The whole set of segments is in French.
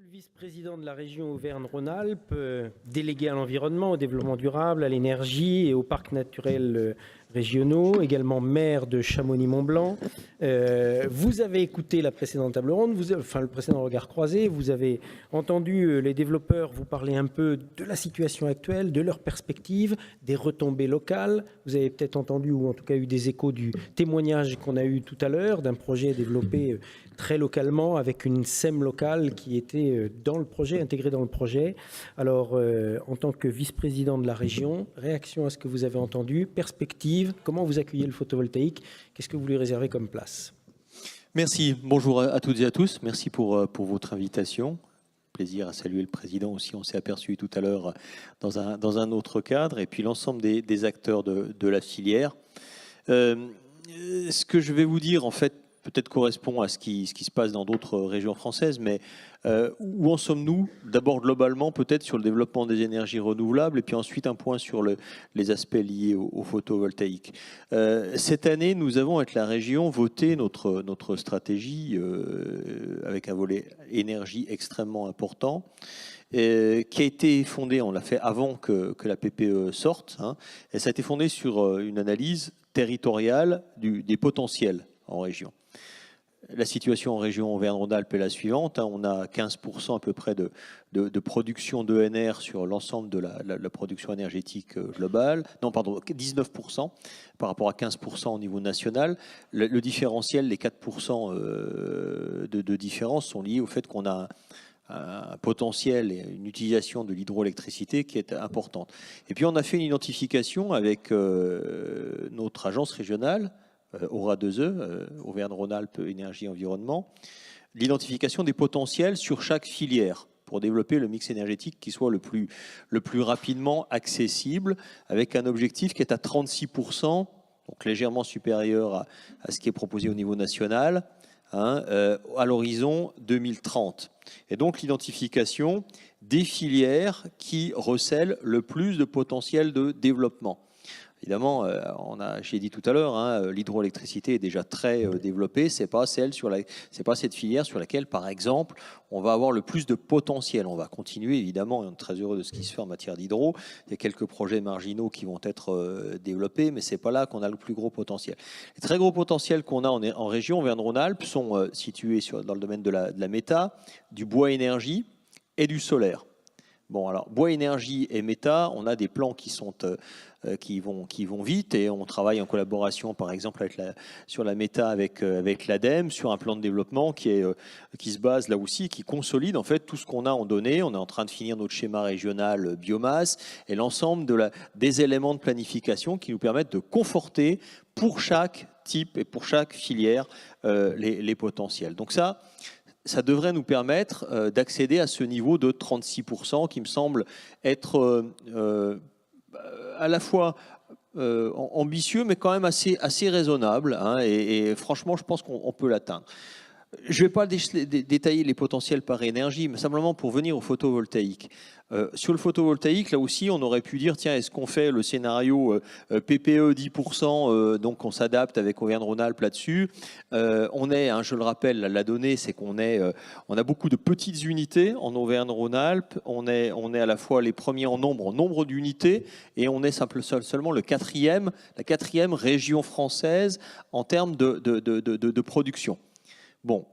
le vice-président de la région Auvergne-Rhône-Alpes, délégué à l'environnement, au développement durable, à l'énergie et aux parcs naturels régionaux, également maire de Chamonix-Mont-Blanc. Vous avez écouté la précédente table ronde, le précédent regard croisé, vous avez entendu les développeurs vous parler un peu de la situation actuelle, de leurs perspectives, des retombées locales. Vous avez peut-être entendu, ou en tout cas eu des échos du témoignage qu'on a eu tout à l'heure, d'un projet développé très localement, avec une SEM locale qui était dans le projet, intégrée dans le projet. Alors, en tant que vice-président de la région, réaction à ce que vous avez entendu, perspective, comment vous accueillez le photovoltaïque, qu'est-ce que vous lui réservez comme place? Merci, bonjour à toutes et à tous, merci pour votre invitation. Plaisir à saluer le président aussi, on s'est aperçu tout à l'heure dans un autre cadre, et puis l'ensemble des acteurs de la filière. Ce que je vais vous dire, en fait, peut-être correspond à ce qui se passe dans d'autres régions françaises, mais où en sommes-nous? D'abord globalement, peut-être sur le développement des énergies renouvelables, et puis ensuite un point sur les aspects liés au photovoltaïque. Cette année, nous avons avec la région voté notre stratégie avec un volet énergie extrêmement important, qui a été fondée, on l'a fait avant que la PPE sorte, et ça a été fondé sur une analyse territoriale des potentiels en région. La situation en région Auvergne-Rhône-Alpes est la suivante. On a 15% à peu près de production d'ENR sur l'ensemble de la production énergétique globale. Non, pardon, 19% par rapport à 15% au niveau national. Le différentiel, les 4% de différence sont liés au fait qu'on a un potentiel et une utilisation de l'hydroélectricité qui est importante. Et puis on a fait une identification avec notre agence régionale, Aura2E, Auvergne-Rhône-Alpes Énergie Environnement, l'identification des potentiels sur chaque filière pour développer le mix énergétique qui soit le plus rapidement accessible, avec un objectif qui est à 36%, donc légèrement supérieur à ce qui est proposé au niveau national, à l'horizon 2030. Et donc l'identification des filières qui recèlent le plus de potentiel de développement. Évidemment, j'ai dit tout à l'heure, l'hydroélectricité est déjà très développée. C'est pas cette filière sur laquelle, par exemple, on va avoir le plus de potentiel. On va continuer, évidemment, et on est très heureux de ce qui se fait en matière d'hydro. Il y a quelques projets marginaux qui vont être développés, mais c'est pas là qu'on a le plus gros potentiel. Les très gros potentiels qu'on a en région Auvergne-Rhône-Alpes sont situés dans le domaine de la méta, du bois énergie et du solaire. Bon, alors, bois énergie et méta, on a des plans qui vont vite, et on travaille en collaboration, par exemple, sur la méta avec l'ADEME, sur un plan de développement qui se base là aussi, qui consolide en fait tout ce qu'on a en données. On est en train de finir notre schéma régional biomasse et l'ensemble des éléments de planification qui nous permettent de conforter pour chaque type et pour chaque filière les potentiels. Donc ça devrait nous permettre d'accéder à ce niveau de 36% qui me semble être à la fois ambitieux, mais quand même assez raisonnable. Et franchement, je pense qu'on peut l'atteindre. Je ne vais pas détailler les potentiels par énergie, mais simplement pour venir au photovoltaïque. Sur le photovoltaïque, là aussi, on aurait pu dire, tiens, est-ce qu'on fait le scénario PPE 10%, donc on s'adapte avec Auvergne-Rhône-Alpes là-dessus. Je le rappelle, la donnée, c'est on a beaucoup de petites unités en Auvergne-Rhône-Alpes. On est à la fois les premiers en nombre d'unités, et on est seulement la quatrième région française en termes de production. Bon,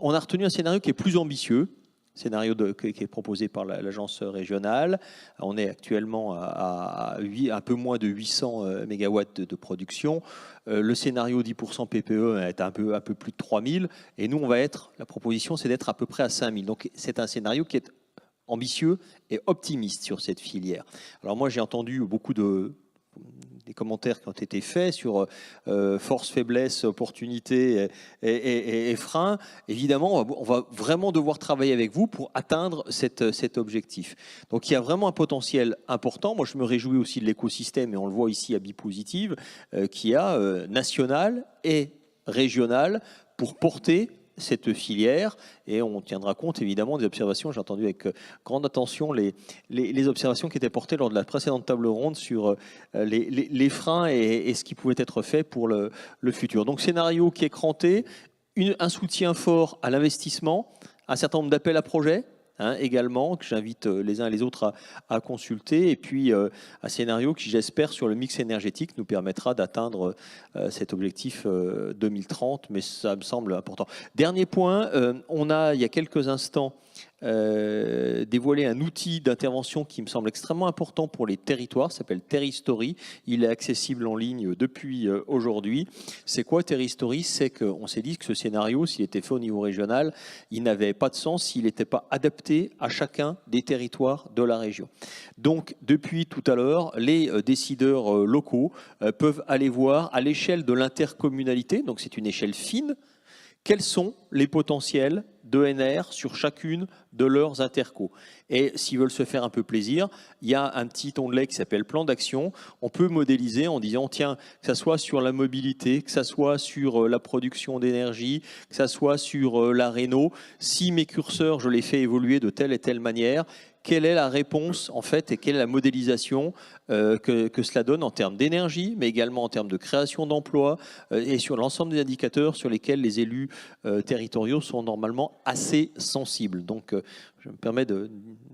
on a retenu un scénario qui est plus ambitieux, scénario qui est proposé par l'agence régionale. On est actuellement à un peu moins de 800 MW de production. Le scénario 10% PPE est un peu plus de 3000. Et nous, la proposition, c'est d'être à peu près à 5000. Donc, c'est un scénario qui est ambitieux et optimiste sur cette filière. Alors moi, j'ai entendu beaucoup des commentaires qui ont été faits sur force, faiblesse, opportunité et frein. Évidemment, on va vraiment devoir travailler avec vous pour atteindre cet objectif. Donc il y a vraiment un potentiel important. Moi, je me réjouis aussi de l'écosystème, et on le voit ici à Bipositive, qui a national et régional pour porter cette filière, et on tiendra compte évidemment des observations. J'ai entendu avec grande attention les observations qui étaient portées lors de la précédente table ronde sur les freins et ce qui pouvait être fait pour le futur. Donc scénario qui est cranté, un soutien fort à l'investissement, un certain nombre d'appels à projets, également, que j'invite les uns et les autres à consulter. Et puis, un scénario qui, j'espère, sur le mix énergétique, nous permettra d'atteindre cet objectif 2030, mais ça me semble important. Dernier point, on a, il y a quelques instants, dévoilé un outil d'intervention qui me semble extrêmement important pour les territoires, s'appelle Terristory. Il est accessible en ligne depuis aujourd'hui. C'est quoi Terristory? C'est qu'on s'est dit que ce scénario, s'il était fait au niveau régional, il n'avait pas de sens s'il n'était pas adapté à chacun des territoires de la région. Donc, depuis tout à l'heure, les décideurs locaux peuvent aller voir à l'échelle de l'intercommunalité, donc c'est une échelle fine, quels sont les potentiels d'ENR sur chacune de leurs intercos. Et s'ils veulent se faire un peu plaisir, il y a un petit onglet qui s'appelle plan d'action. On peut modéliser en disant, tiens, que ça soit sur la mobilité, que ça soit sur la production d'énergie, que ça soit sur la réno, si mes curseurs, je les fais évoluer de telle et telle manière, quelle est la réponse en fait et quelle est la modélisation que cela donne en termes d'énergie, mais également en termes de création d'emplois et sur l'ensemble des indicateurs sur lesquels les élus territoriaux sont normalement assez sensibles. Donc, je me permets de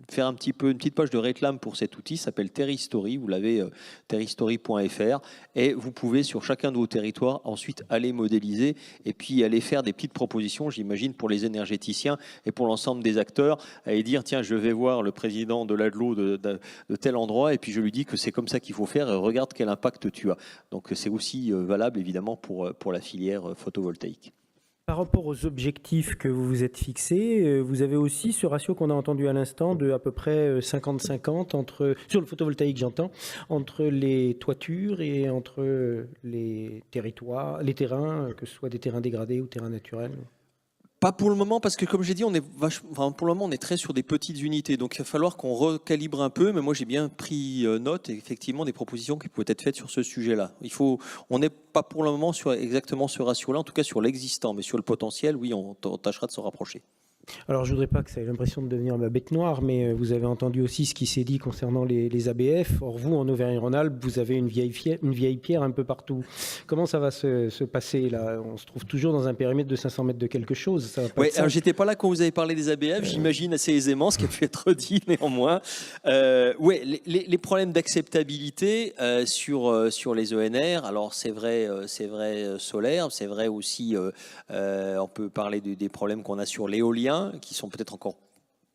faire un petit peu une petite page de réclame pour cet outil. Ça s'appelle Terristory. Vous l'avez terristory.fr et vous pouvez sur chacun de vos territoires ensuite aller modéliser et puis aller faire des petites propositions, j'imagine, pour les énergéticiens et pour l'ensemble des acteurs et dire tiens, je vais voir le président de l'ADLO de tel endroit et puis je lui dis que c'est comme ça qu'il faut faire et regarde quel impact tu as. Donc c'est aussi valable évidemment pour la filière photovoltaïque. Par rapport aux objectifs que vous vous êtes fixés, vous avez aussi ce ratio qu'on a entendu à l'instant de à peu près 50-50 entre, sur le photovoltaïque j'entends, entre les toitures et entre les territoires, les terrains, que ce soit des terrains dégradés ou terrains naturels. Pas pour le moment, parce que comme j'ai dit, pour le moment, on est très sur des petites unités. Donc, il va falloir qu'on recalibre un peu. Mais moi, j'ai bien pris note, effectivement, des propositions qui pouvaient être faites sur ce sujet-là. On n'est pas pour le moment sur exactement ce ratio-là, en tout cas sur l'existant. Mais sur le potentiel, oui, on tâchera de se rapprocher. Alors, je ne voudrais pas que ça ait l'impression de devenir ma bête noire, mais vous avez entendu aussi ce qui s'est dit concernant les ABF. Or, vous, en Auvergne-Rhône-Alpes, vous avez une vieille pierre un peu partout. Comment ça va se passer, là? On se trouve toujours dans un périmètre de 500 mètres de quelque chose. Oui, alors j'étais pas là quand vous avez parlé des ABF, j'imagine assez aisément ce qui a pu être dit néanmoins. Oui, les problèmes d'acceptabilité sur les ENR, alors c'est vrai solaire, c'est vrai aussi, on peut parler des problèmes qu'on a sur l'éolien, qui sont peut-être encore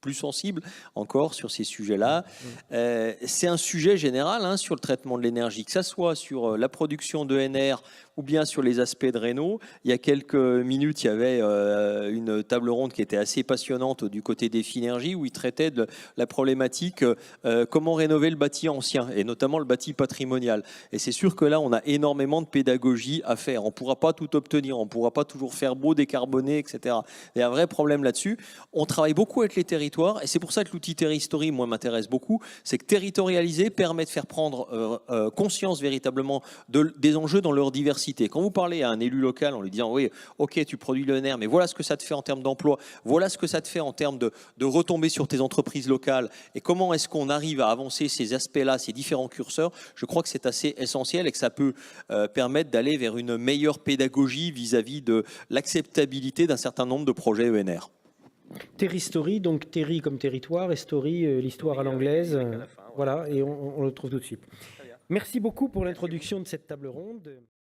plus sensibles encore sur ces sujets-là. C'est un sujet général sur le traitement de l'énergie, que ce soit sur la production d'ENR ou bien sur les aspects de réno. Il y a quelques minutes, il y avait une table ronde qui était assez passionnante du côté des Finergies où ils traitaient de la problématique comment rénover le bâti ancien et notamment le bâti patrimonial. Et c'est sûr que là, on a énormément de pédagogie à faire. On ne pourra pas tout obtenir, on ne pourra pas toujours faire beau, décarboner, etc. Il y a un vrai problème là-dessus. On travaille beaucoup avec les territoires et c'est pour ça que l'outil Terristory, moi, m'intéresse beaucoup. C'est que territorialiser permet de faire prendre conscience véritablement des enjeux dans leur diversité. Quand vous parlez à un élu local en lui disant oui, ok, tu produis l'ENR, mais voilà ce que ça te fait en termes d'emploi, voilà ce que ça te fait en termes de retomber sur tes entreprises locales et comment est-ce qu'on arrive à avancer ces aspects-là, ces différents curseurs, je crois que c'est assez essentiel et que ça peut permettre d'aller vers une meilleure pédagogie vis-à-vis de l'acceptabilité d'un certain nombre de projets ENR. Terristory, donc Terry comme territoire et Story, l'histoire à l'anglaise. Voilà, et on le trouve tout de suite. Merci beaucoup pour l'introduction de cette table ronde.